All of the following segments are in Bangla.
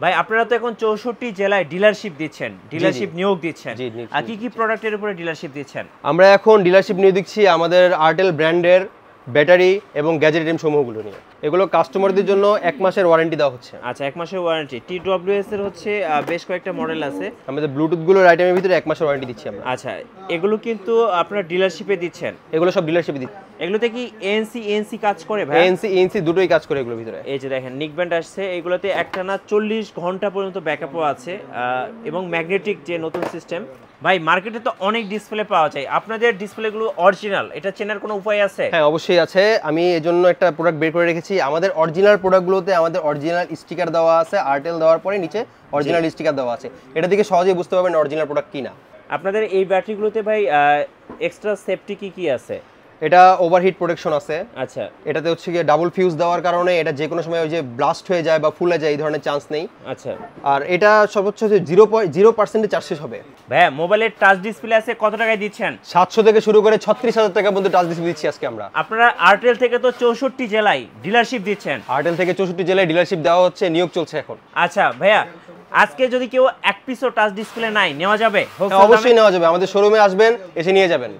ভাই আপনারা তো এখন 64 জেলায় ডিলারশিপ দিচ্ছেন, ডিলারশিপ নিয়োগ দিচ্ছেন। আর কি কি প্রোডাক্টের উপরে ডিলারশিপ দিচ্ছেন? আমরা এখন ডিলারশিপ নিয়োগ দিচ্ছি আমাদের আরটেল ব্র্যান্ডের ব্যাটারি এবং গ্যাজেট আইটেম সমূহগুলো নিয়ে। এগুলো কাস্টমারদের জন্য 1 মাসের ওয়ারেন্টি দেওয়া হচ্ছে। আচ্ছা, 1 মাসের ওয়ারেন্টি। TWS এর হচ্ছে বেশ কয়েকটা মডেল আছে। আমাদের ব্লুটুথ গুলোর আইটেমের ভিতরে 1 মাসের ওয়ারেন্টি দিচ্ছি আমরা। আচ্ছা, এগুলো কিন্তু আপনারা ডিলারশিপে দিচ্ছেন? এগুলো সব ডিলারশিপে দিচ্ছি। এগুলোতে কি ANC কাজ করে ভাই? ANC দুটোই কাজ করে এগুলোর ভিতরে। এই যে দেখেন নিকব্যান্ড আসছে, এগুলোতে একটানা 40 ঘন্টা পর্যন্ত ব্যাকআপও আছে এবং ম্যাগনেটিক যে নতুন সিস্টেম। ভাই মার্কেটে তো অনেক ডিসপ্লে পাওয়া যায়, আপনাদের ডিসপ্লেগুলো অরিজিনাল, এটা চেনার কোনো উপায় আছে? হ্যাঁ অবশ্যই আছে, আমি এজন্য একটা প্রোডাক্ট বের করে রেখেছি। আমাদের অরিজিনাল প্রোডাক্টগুলোতে আমাদের অরিজিনাল স্টিকার দেওয়া আছে, আরটেল দেওয়ার পরে নিচে অরিজিনাল স্টিকার দেওয়া আছে। এটা থেকে সহজেই বুঝতে পারবেন অরিজিনাল প্রোডাক্ট কিনা। আপনাদের এই ব্যাটারিগুলোতে ভাই এক্সট্রা সেফটি কি আছে? এটা ওভারহিট প্রোটেকশন আছে। আচ্ছা, এটাতে হচ্ছে গিয়ে ডাবল ফিউজ দেওয়ার কারণে এটা যে কোনো সময় ওই যে ব্লাস্ট হয়ে যায় বা ফুলে যায় এই ধরনের চান্স নেই। আচ্ছা, আর এটা সর্বোচ্চ 0.0% চার্জ শেষ হবে। ভাই মোবাইলের টাচ ডিসপ্লে আছে, কত টাকায় দিচ্ছেন? 700 থেকে শুরু করে 36,000 টাকা পর্যন্ত টাচ ডিসপ্লে দিচ্ছি আজকে আমরা। আপনারা আরটেল থেকে তো 64 জেলায় ডিলারশিপ দিচ্ছেন? আরটেল থেকে 64 জেলায় ডিলারশিপ দেওয়া হচ্ছে, নিয়োগ চলছে এখন। আচ্ছা ভাইয়া, আজকে যদি কেউ এক পিসও টাচ ডিসপ্লে নাই নেওয়া যাবে? অবশ্যই নেওয়া যাবে, আমাদের শোরুমে আসবেন, এসে নিয়ে যাবেন।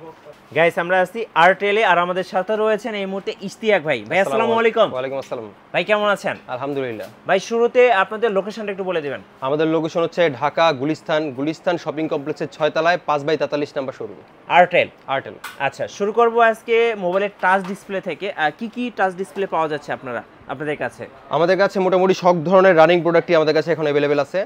গাইস আমরা আছি আরটেলে, আর আমাদের সাথে রয়েছেন এই মুহূর্তে ইশতিয়াক ভাই। ভাই আসসালামু আলাইকুম। ওয়ালাইকুম আসসালাম ভাই, কেমন আছেন? আলহামদুলিল্লাহ। ভাই শুরুতে আপনাদের লোকেশনটা একটু বলে দিবেন। আমাদের লোকেশন হচ্ছে ঢাকা গুলিস্তান শপিং কমপ্লেক্সের 6 তলায় 5/43 নাম্বার শোরুম আরটেল। আচ্ছা, শুরু করব আজকে মোবাইলের টাচ ডিসপ্লে থেকে। কি কি টাচ ডিসপ্লে পাওয়া যাচ্ছে আপনাদের কাছে? আমাদের কাছে মোটামুটি সব ধরনের রানিং প্রোডাক্টই আমাদের কাছে এখন अवेलेबल আছে।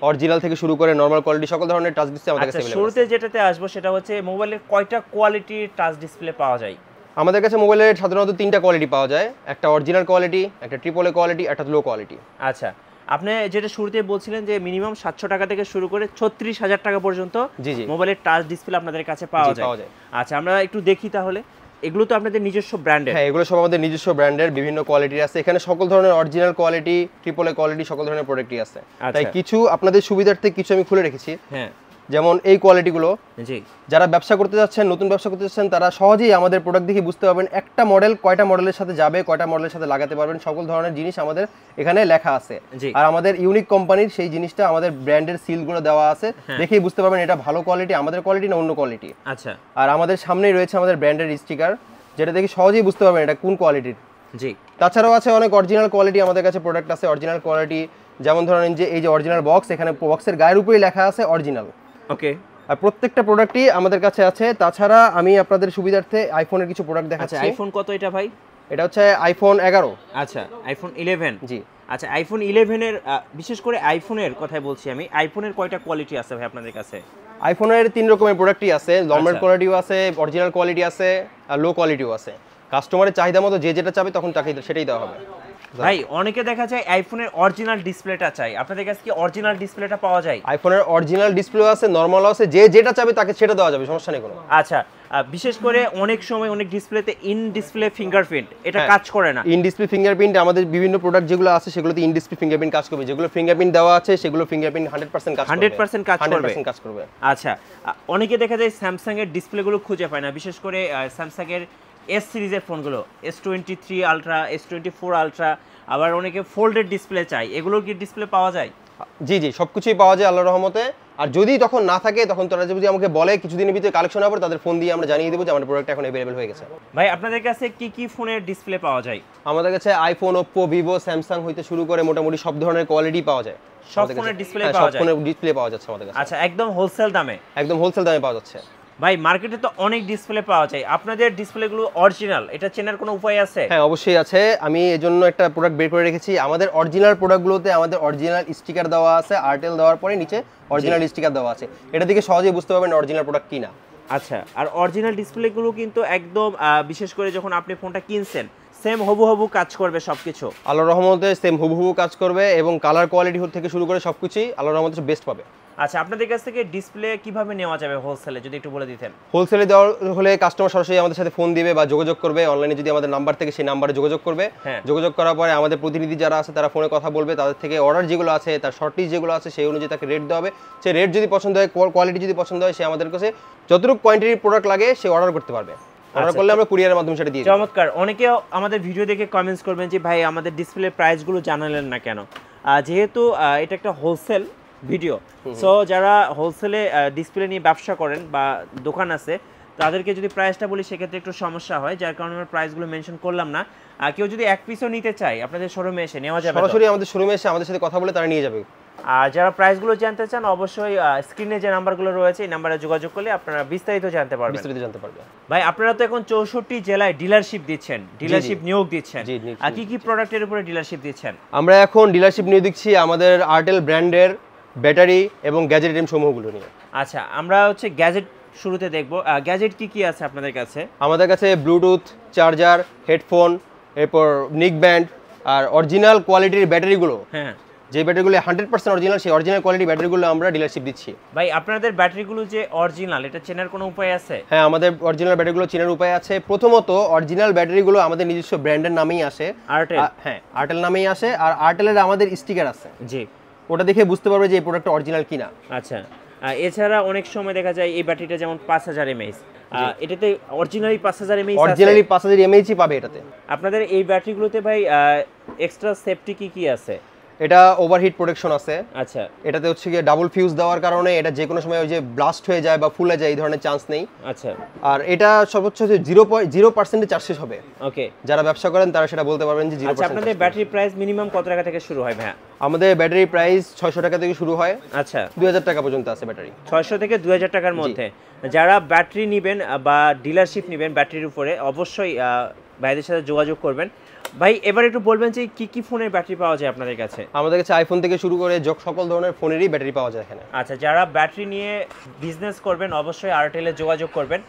অরিজিনাল থেকে শুরু করে নরমাল কোয়ালিটি সকল ধরনের টাচ ডিসপ্লে আমাদের কাছে अवेलेबल আছে। শুরুতে যেটাতে আসবো সেটা হচ্ছে মোবাইলের কয়টা কোয়ালিটির টাচ ডিসপ্লে পাওয়া যায়? আমাদের কাছে মোবাইলের সাধারণত 3টা কোয়ালিটি পাওয়া যায়, একটা অরিজিনাল কোয়ালিটি, একটা ট্রিপল এ কোয়ালিটি, একটা লো কোয়ালিটি। আচ্ছা, আপনি যেটা শুরুতে বলছিলেন যে মিনিমাম 700 টাকা থেকে শুরু করে 36,000 টাকা পর্যন্ত মোবাইলের টাচ ডিসপ্লে আপনাদের কাছে পাওয়া যায়। আচ্ছা, আমরা একটু দেখি তাহলে। এগুলো তো আপনাদের নিজস্ব ব্র্যান্ডের? হ্যাঁ, এগুলো সব আমাদের নিজস্ব ব্র্যান্ডের, বিভিন্ন কোয়ালিটির আছে। এখানে সকল ধরনের original quality, triple A quality সকল ধরনের প্রোডাক্টই আছে। তাই কিছু আপনাদের সুবিধার্থে কিছু আমি খুলে রেখেছি। হ্যাঁ, যেমন এই কোয়ালিটিগুলো, জি, যারা ব্যবসা করতে যাচ্ছেন, নতুন ব্যবসা করতে যাচ্ছেন, তারা সহজেই আমাদের প্রোডাক্ট দেখে বুঝতে পারবেন একটা মডেল কয়টা মডেলের সাথে যাবে, কয়টা মডেলের সাথে লাগাতে পারবেন, সকল ধরনের জিনিস আমাদের এখানে লেখা আছে। আর আমাদের ইউনিক কোম্পানির সেই জিনিসটা আমাদের ব্র্যান্ডের সিলগুলো দেওয়া আছে, দেখেই বুঝতে পারবেন এটা ভালো কোয়ালিটি, আমাদের কোয়ালিটি না অন্য কোয়ালিটি। আচ্ছা, আর আমাদের সামনেই রয়েছে আমাদের ব্র্যান্ডের স্টিকার, যেটা দেখে সহজেই বুঝতে পারবেন এটা কোন কোয়ালিটির। জি, তাছাড়াও আছে অনেক অরিজিনাল কোয়ালিটি আমাদের কাছে প্রোডাক্ট আছে। অরিজিনাল কোয়ালিটি যেমন ধরেন যে এই যে অরিজিনাল বক্স, এখানে বক্সের গায়ের উপরেই লেখা আছে অরিজিনাল। ওকে, আর প্রত্যেকটা প্রোডাক্টই আমাদের কাছে আছে। তাছাড়া আমি আপনাদের সুবিধার্থে আইফোনের কিছু প্রোডাক্ট দেখাচ্ছি। আচ্ছা, আইফোন কত এটা ভাই? এটা হচ্ছে আইফোন 11। আচ্ছা, আইফোন 11। জি, আচ্ছা, আইফোন 11 এর বিশেষ করে আইফোনের কথাই বলছি আমি, আইফোনের কয়টা কোয়ালিটি আছে ভাই আপনাদের কাছে? আইফোনের 3 রকমের প্রোডাক্টই আছে, নরমাল কোয়ালিটিও আছে, অরিজিনাল কোয়ালিটি আছে, আর লো কোয়ালিটিও আছে। কাস্টমারের চাহিদা মতো যে যেটা চাবে তখন তাকে সেটাই দেওয়া হবে। ভাই অনেকে দেখা যায় আইফোনের অরিজিনাল ডিসপ্লেটা চাই, আপনাদের কাছে কি অরিজিনাল ডিসপ্লেটা পাওয়া যায়? আইফোনের অরিজিনাল ডিসপ্লে আছে, নরমাল আছে, যে যেটা চাবে তাকে সেটা দেওয়া যাবে, সমস্যা নেই কোনো। আচ্ছা, বিশেষ করে অনেক সময় অনেক ডিসপ্লেতে ইন ডিসপ্লে ফিঙ্গারপ্রিন্ট এটা কাজ করে না। ইন ডিসপ্লে ফিঙ্গারপ্রিন্ট আমাদের বিভিন্ন প্রোডাক্ট যেগুলো আছে সেগুলোতে ইন ডিসপ্লে ফিঙ্গারপ্রিন্ট কাজ করবে। যেগুলো ফিঙ্গারপ্রিন্ট দেওয়া আছে সেগুলো ফিঙ্গারপ্রিন্ট 100% কাজ করবে। 100% কাজ করবে। আচ্ছা, অনেকে দেখা যায় স্যামসাং এর ডিসপ্লেগুলো খুঁজে পায় না, বিশেষ করে স্যামসাং এর S সিরিজের ফোনগুলো, S23 আলট্রা, S24 আলট্রা, আবার অনেকে ফোল্ডেড ডিসপ্লে চাই, এগুলোর কি ডিসপ্লে পাওয়া যায়? জি জি, সবকিছুই পাওয়া যায় আল্লাহর রহমতে। আর যদি তখন না থাকে তখন তারা যদি আমাকে বলে কিছুদিনের ভিতরে কালেকশন হবে, তাদের ফোন দিয়ে আমরা জানিয়ে দেবো যে আমাদের প্রোডাক্ট এখন अवेलेबल হয়ে গেছে। ভাই আপনাদের কাছে কি কি ফোনের ডিসপ্লে পাওয়া যায়? আমাদের কাছে আইফোন, ওপ্পো, ভিভো, স্যামসাং হইতে শুরু করে মোটামুটি সব ধরনের কোয়ালিটি পাওয়া যায়। সব ফোনের ডিসপ্লে পাওয়া যায়? সব ফোনের ডিসপ্লে পাওয়া যাচ্ছে আমাদের কাছে। আচ্ছা, একদম হোলসেল দামে? একদম হোলসেল দামে পাওয়া যাচ্ছে। ভাই মার্কেটে তো অনেক ডিসপ্লে পাওয়া যায়, আপনাদের ডিসপ্লেগুলো অরিজিনাল, এটা চেনার কোনো উপায় আছে? হ্যাঁ অবশ্যই আছে, আমি এজন্য একটা প্রোডাক্ট বের করে রেখেছি। আমাদের অরিজিনাল প্রোডাক্টগুলোতে আমাদের অরিজিনাল স্টিকার দেওয়া আছে, আরটেল দেওয়ার পরে নিচে অরিজিনাল স্টিকার দেওয়া আছে। এটা থেকে সহজেই বুঝতে পারবেন অরিজিনাল প্রোডাক্ট কিনা। আচ্ছা, আর অরিজিনাল ডিসপ্লেগুলো কিন্তু একদম বিশেষ করে যখন আপনি ফোনটা কিনছেন সেম হুবহু কাজ করবে সবকিছু? আল্লাহর রহমতে সেম হুবহু কাজ করবে এবং কালার কোয়ালিটি থেকে শুরু করে সবকিছুই আল্লাহর রহমতে বেস্ট পাবে। আচ্ছা, আপনাদের কাছ থেকে ডিসপ্লে কিভাবে নেওয়া যাবে হোলসেলে যদি একটু বলে দিতেন? হোলসেলে দেওয়ার হলে কাস্টমার সরাসরি আমাদের সাথে ফোন দিবে বা যোগাযোগ করবে, অনলাইনে যদি আমাদের নাম্বার থেকে সেই নাম্বারে যোগাযোগ করবে। যোগাযোগ করার পরে আমাদের প্রতিনিধি যারা আছে তারা ফোনে কথা বলবে, তাদের থেকে অর্ডার যেগুলো আছে তার শর্টেজ যেগুলো আছে সেই অনুযায়ী তাকে রেট দেওয়া হবে। সেই রেট যদি পছন্দ হয়, কোয়ালিটি যদি পছন্দ হয়, সে আমাদের কাছে যতটুকু কোয়ান্টিটির প্রোডাক্ট লাগে সে অর্ডার করতে পারবে। অর্ডার করলে আমরা কুরিয়ারের মাধ্যমে সেটা দিয়ে দিই। চমৎকার। অনেকে আমাদের ভিডিও দেখে কমেন্টস করবেন যে ভাই আমাদের ডিসপ্লে প্রাইসগুলো জানালেন না কেন? যেহেতু এটা একটা হোলসেল ভিডিও, সো যারা হোলসেলে ডিসপ্লে নিয়ে ব্যবসা করেন বা দোকান আছে তাদেরকে যদি প্রাইসটা বলি সেক্ষেত্রে একটু সমস্যা হয়, যার কারণে আমরা প্রাইসগুলো মেনশন করলাম না। আর কেউ যদি এক পিসও নিতে চায় আপনাদের শোরুমে এসে নেওয়া যাবে, সরাসরি আমাদের শোরুমে এসে আমাদের সাথে কথা বলে তারা নিয়ে যাবে। আর যারা প্রাইসগুলো জানতে চান অবশ্যই স্ক্রিনে যে নাম্বারগুলো রয়েছে এই নাম্বারে যোগাযোগ করলে আপনারা বিস্তারিত জানতে পারবেন। ভাই আপনারা তো এখন 64 জেলায় ডিলারশিপ দিচ্ছেন, ডিলারশিপ নিয়োগ দিচ্ছেন, আর কি কি প্রোডাক্টের উপরে ডিলারশিপ দিচ্ছেন? আমরা এখন ডিলারশিপ নিয়োগ দিচ্ছি আমাদের আরটেল ব্র্যান্ডের ব্যাটারি এবং গ্যাজেট আইটেম সমূহগুলো নিয়ে। আচ্ছা, আমরা হচ্ছে গ্যাজেট শুরুতে দেখব। গ্যাজেট কি কি আছে আপনাদের কাছে? আমাদের কাছে ব্লুটুথ, চার্জার, হেডফোন, এরপর নিক ব্যান্ড আর অরিজিনাল কোয়ালিটির ব্যাটারিগুলো, হ্যাঁ যে ব্যাটারিগুলো 100% অরিজিনাল, সেই অরিজিনাল কোয়ালিটি ব্যাটারিগুলো আমরা ডিলারশিপ দিচ্ছি। ভাই আপনাদের ব্যাটারিগুলো যে অরিজিনাল এটা চেনার কোনো উপায় আছে? হ্যাঁ, আমাদের অরিজিনাল ব্যাটারিগুলো চেনার উপায় আছে। প্রথমত অরিজিনাল ব্যাটারিগুলো আমাদের নিজস্ব ব্র্যান্ডের নামেই আসে, আরটেল। হ্যাঁ, আরটেল নামেই আসে, আর আরটেলের আমাদের স্টিকার আছে, জি, ওটা দেখে বুঝতে পারবে যে এই প্রোডাক্টটা অরিজিনাল কিনা। আচ্ছা, এছাড়া অনেক সময় দেখা যায় এই ব্যাটারিটা যেমন 5000 mAh, এটাতে অরিজিনালি 5000 mAh আছে, অরিজিনালি 5000 mAh পাবে এটাতে। আপনাদের এই ব্যাটারিগুলোতে ভাই এক্সট্রা সেফটি কি কি আছে? এটা ওভারহিট প্রোটেকশন আছে। আচ্ছা, এটাতে হচ্ছে গিয়ে ডাবল ফিউজ দেওয়ার কারণে এটা যে কোনো সময় ওই যে ব্লাস্ট হয়ে যায় বা ফুলে যায় এই ধরনের চান্স নেই। আচ্ছা, আর এটা সর্বোচ্চ 0% চার্জ শেষ হবে। ওকে, যারা ব্যবসা করেন তারা সেটা বলতে পারবেন যে 0%। আচ্ছা, আপনাদের ব্যাটারি প্রাইস মিনিমাম কত টাকা থেকে শুরু হয় ভাই? আমাদের ব্যাটারি প্রাইস 600 টাকা থেকে শুরু হয়, আচ্ছা 2000 টাকা পর্যন্ত আছে ব্যাটারি। 600 থেকে 2000 টাকার মধ্যে। যারা ব্যাটারি নেবেন বা ডিলারশিপ নেবেন ব্যাটারির উপরে অবশ্যই ভাইদের সাথে যোগাযোগ করবেন। ভাই এবার একটু বলবেন যে কি কি ফোনের ব্যাটারি পাওয়া যায় আপনাদের কাছে? আমাদের কাছে আইফোন থেকে শুরু করে সকল ধরনের ফোনেরই ব্যাটারি পাওয়া যায় এখানে। আচ্ছা, যারা ব্যাটারি নিয়ে বিজনেস করবেন অবশ্যই আরটেলে যোগাযোগ করবেন।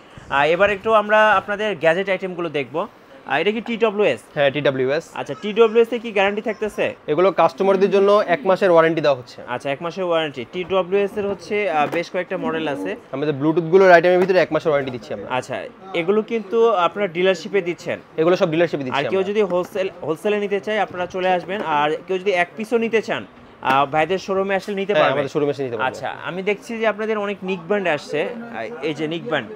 এবার একটু আমরা আপনাদের গ্যাজেট আইটেমগুলো দেখব। এটা কি TWS? হ্যাঁ, TWS। আচ্ছা, TWS এ কি গ্যারান্টি থাকতেছে? এগুলো কাস্টমারদের জন্য 1 মাসের ওয়ারেন্টি দেওয়া হচ্ছে। আচ্ছা, 1 মাসের ওয়ারেন্টি। TWS এর হচ্ছে বেশ কয়েকটা মডেল আছে। আমাদের ব্লুটুথ গুলোর আইটেমের ভিতরে 1 মাসের ওয়ারেন্টি দিচ্ছি আমরা। আচ্ছা, এগুলো কিন্তু আপনারা ডিলারশিপে দিচ্ছেন? এগুলো সব ডিলারশিপে দিচ্ছি। আর কেউ যদি হোলসেলে নিতে চায় আপনারা চলে আসবেন, আর কেউ যদি এক পিসও নিতে চান ভাইদের শোরুমে আসলে নিতে পারবেন। আমাদের শোরুমে এসে নিতে পারবেন। আচ্ছা, আমি দেখছি যে আপনাদের অনেক নিক ব্যান্ড আসছে, এই যে নিক ব্যান্ড,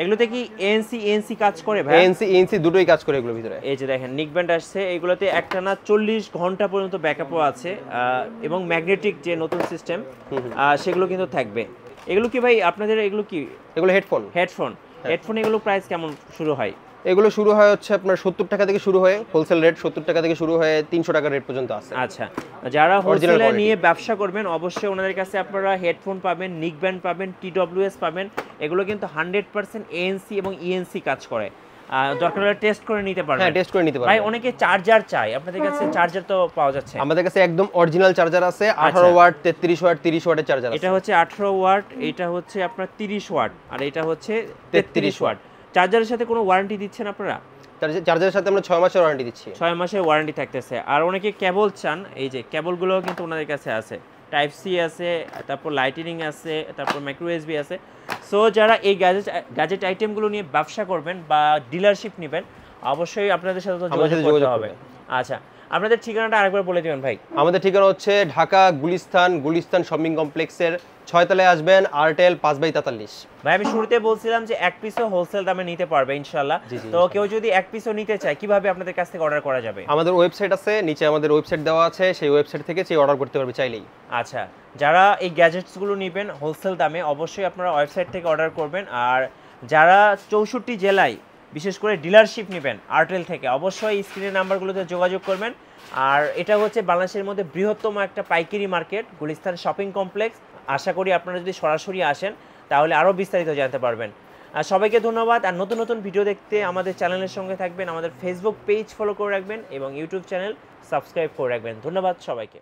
এগুলোতে কি ANC কাজ করে ভাই? ANC দুটোই কাজ করে এগুলোর ভিতরে। এই যে দেখেন নিক ব্যান্ড আসছে, এগুলোতে একটানা 40 ঘন্টা পর্যন্ত ব্যাকআপও আছে, এবং ম্যাগনেটিক যে নতুন সিস্টেম সেগুলো কিন্তু থাকবে। এগুলো কি ভাই আপনাদের, এগুলো কি? এগুলো হেডফোন। হেডফোন এগুলো প্রাইস কেমন শুরু হয়? এগুলো শুরু হয় হচ্ছে আপনার 70 টাকা থেকে শুরু হয়ে, হোলসেল রেট 70 টাকা থেকে শুরু হয়ে 300 টাকা রেট পর্যন্ত আছে। আচ্ছা, যারা হোলসেলে নিয়ে ব্যবসা করবেন অবশ্যই ওনাদের কাছে আপনারা হেডফোন পাবেন, নিক ব্যান্ড পাবেন, TWS পাবেন। এগুলো কিন্তু 100% ANC এবং ENC কাজ করে। দরকার হলে টেস্ট করে নিতে পারবেন। হ্যাঁ, টেস্ট করে নিতে পারবেন। ভাই অনেকে চার্জার চায়, আপনাদের কাছে চার্জার তো পাওয়া যাচ্ছে? আমাদের কাছে একদম অরিজিনাল চার্জার আছে, 18 ওয়াট, 33 ওয়াট, 30 ওয়াটের চার্জার আছে। এটা হচ্ছে 18 ওয়াট, এটা হচ্ছে আপনার 30 ওয়াট, আর এটা হচ্ছে 33 ওয়াট। চার্জারের সাথে কোনো ওয়ারেন্টি দিচ্ছেন আপনারা? চার্জারের সাথে আমরা 6 মাসের ওয়ারেন্টি দিচ্ছি। 6 মাসের ওয়ারেন্টি থাকতেছে। আর অনেকে কেবল চান, এই যে কেবলগুলো কিন্তু ওনাদের কাছে আছে, টাইপ সি আছে, তারপর লাইটনিং আছে, তারপর মাইক্রো USB আছে। সো যারা এই গ্যাজেট আইটেমগুলো নিয়ে ব্যবসা করবেন বা ডিলারশিপ নেবেন অবশ্যই আপনাদের সাথে তো যোগাযোগ করতে হবে। আচ্ছা, আপনাদের ঠিকানাটা আরেকবার বলে দিবেন ভাই। আমাদের ঠিকানা হচ্ছে ঢাকা গুলিস্তান শপিং কমপ্লেক্সের 6 তলায় আসবেন, আরটেল 5/43। ভাই আমি শুরুতে বলছিলাম যে এক পিসও হোলসেল দামে নিতে পারবে ইনশাআল্লাহ। তো কেউ যদি এক পিসও নিতে চায় কিভাবে আপনাদের কাছ থেকে অর্ডার করা যাবে? আমাদের ওয়েবসাইট আছে, নিচে আমাদের ওয়েবসাইট দেওয়া আছে, সেই ওয়েবসাইট থেকে অর্ডার করতে পারবে চাইলেই। আচ্ছা, যারা এই গ্যাজেটসগুলো নেবেন হোলসেল দামে অবশ্যই আপনারা ওয়েবসাইট থেকে অর্ডার করবেন। আর যারা 64 জেলায় বিশেষ করে ডিলারশিপ নেবেন আরটেল থেকে অবশ্যই স্ক্রিনের নাম্বারগুলোতে যোগাযোগ করবেন। আর এটা হচ্ছে বাংলাদেশের মধ্যে বৃহত্তম একটা পাইকারি মার্কেট গুলিস্তান শপিং কমপ্লেক্স। আশা করি আপনারা যদি সরাসরি আসেন তাহলে আরও বিস্তারিত জানতে পারবেন। আর সবাইকে ধন্যবাদ। আর নতুন নতুন ভিডিও দেখতে আমাদের চ্যানেলের সঙ্গে থাকবেন, আমাদের ফেসবুক পেজ ফলো করে রাখবেন এবং ইউটিউব চ্যানেল সাবস্ক্রাইব করে রাখবেন। ধন্যবাদ সবাইকে।